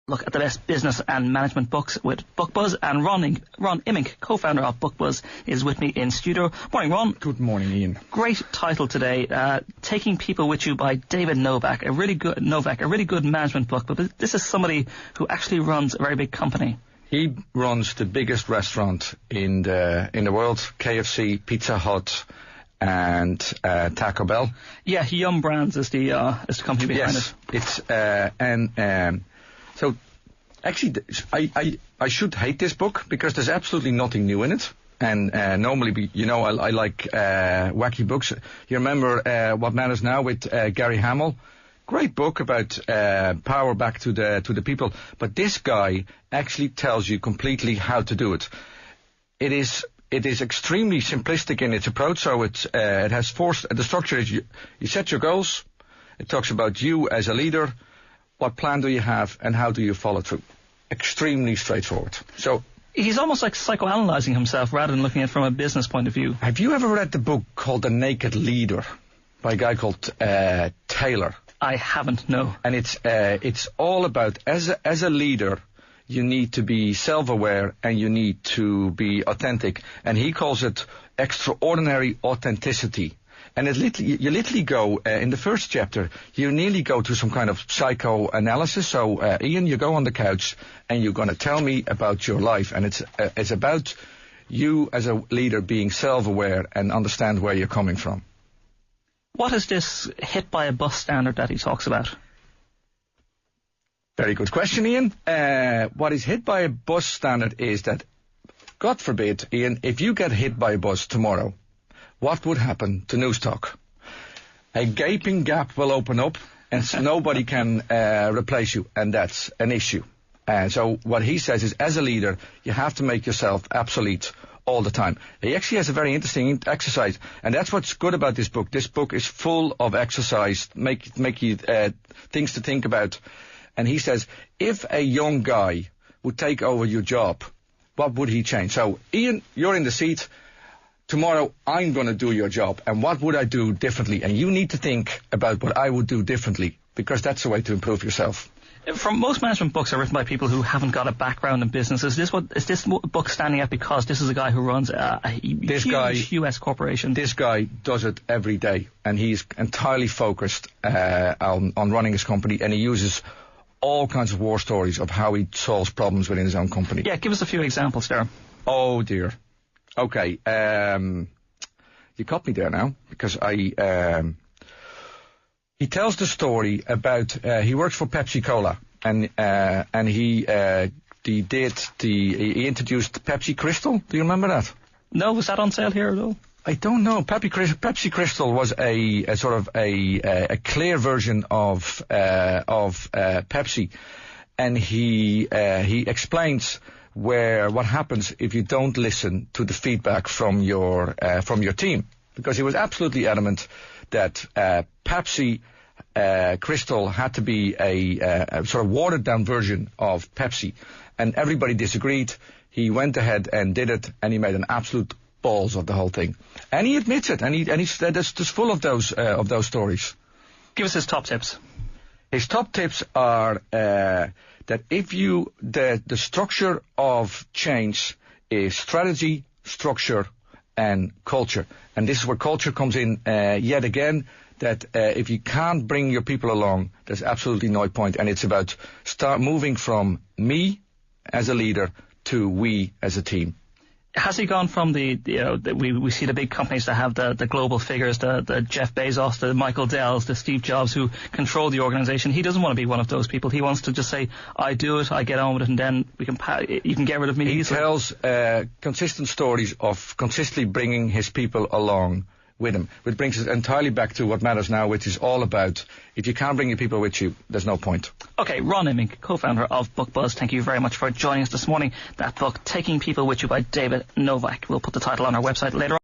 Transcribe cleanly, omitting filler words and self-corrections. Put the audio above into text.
look at the best business and management books with BookBuzz, and Ron Imminkand, co-founder of BookBuzz, is with me in studio. Morning, Ron. Good morning, Ian. Great title today, Taking People With You by David Novak, a really good management book, but this is somebody who actually runs a very big company. He runs the biggest restaurant in the world, KFC, Pizza Hut, and Taco Bell. Yeah, Yum Brands is the company behind it. Yes, it's so actually I should hate this book because there's absolutely nothing new in it. And normally, I like wacky books. You remember What Matters Now with Gary Hamill? Great book about power back to the people. But this guy actually tells you completely how to do it. It is extremely simplistic in its approach. So it has the structure is you set your goals. It talks about you as a leader. What plan do you have and how do you follow through? Extremely straightforward. So he's almost like psychoanalyzing himself rather than looking at it from a business point of view. Have you ever read the book called The Naked Leader by a guy called Taylor? I haven't, no. And it's all about as a leader, you need to be self-aware and you need to be authentic. And he calls it extraordinary authenticity. And you literally go, in the first chapter, you nearly go to some kind of psychoanalysis. So, Ian, you go on the couch and you're going to tell me about your life. And it's about you as a leader being self-aware and understand where you're coming from. What is this hit by a bus standard that he talks about? Very good question, Ian. What is hit by a bus standard is that, God forbid, Ian, if you get hit by a bus tomorrow, what would happen to news talk? A gaping gap will open up and nobody can replace you, and that's an issue. And so what he says is, as a leader, you have to make yourself obsolete all the time. He actually has a very interesting exercise, and that's what's good about this book. This book is full of exercise, make you things to think about. And he says, if a young guy would take over your job, what would he change? So, Ian, you're in the seat. Tomorrow, I'm going to do your job, and what would I do differently? And you need to think about what I would do differently, because that's the way to improve yourself. From most management books are written by people who haven't got a background in business. Is this book standing out because this is a guy who runs a huge U.S. corporation? This guy does it every day, and he's entirely focused on running his company, and he uses all kinds of war stories of how he solves problems within his own company. Yeah, give us a few examples there. Oh, dear. Okay, you caught me there now, because he tells the story about, he works for Pepsi Cola, and he introduced Pepsi Crystal. Do you remember that? No, was that on sale here though? I don't know. Pepsi Crystal was a sort of a clear version of Pepsi, and he explains what happens if you don't listen to the feedback from your team, because he was absolutely adamant that Pepsi Crystal had to be a sort of watered down version of Pepsi, and everybody disagreed. He went ahead and did it, and he made an absolute balls of the whole thing, and he admits it, and he's just full of those stories. Give us his top tips. His top tips are that if the structure of change is strategy, structure, and culture. And this is where culture comes in yet again, that if you can't bring your people along, there's absolutely no point. And it's about start moving from me as a leader to we as a team. Has he gone from we see the big companies that have the global figures, the Jeff Bezos, the Michael Dells, the Steve Jobs who control the organization? He doesn't want to be one of those people. He wants to just say, I do it, I get on with it, and then you can get rid of me. He tells consistent stories of consistently bringing his people along with him, which brings us entirely back to What Matters Now, which is all about if you can't bring your people with you, there's no point. Okay, Ron Imminkand, co-founder of BookBuzz, thank you very much for joining us this morning. That book, Taking People With You by David Novak. We'll put the title on our website later on.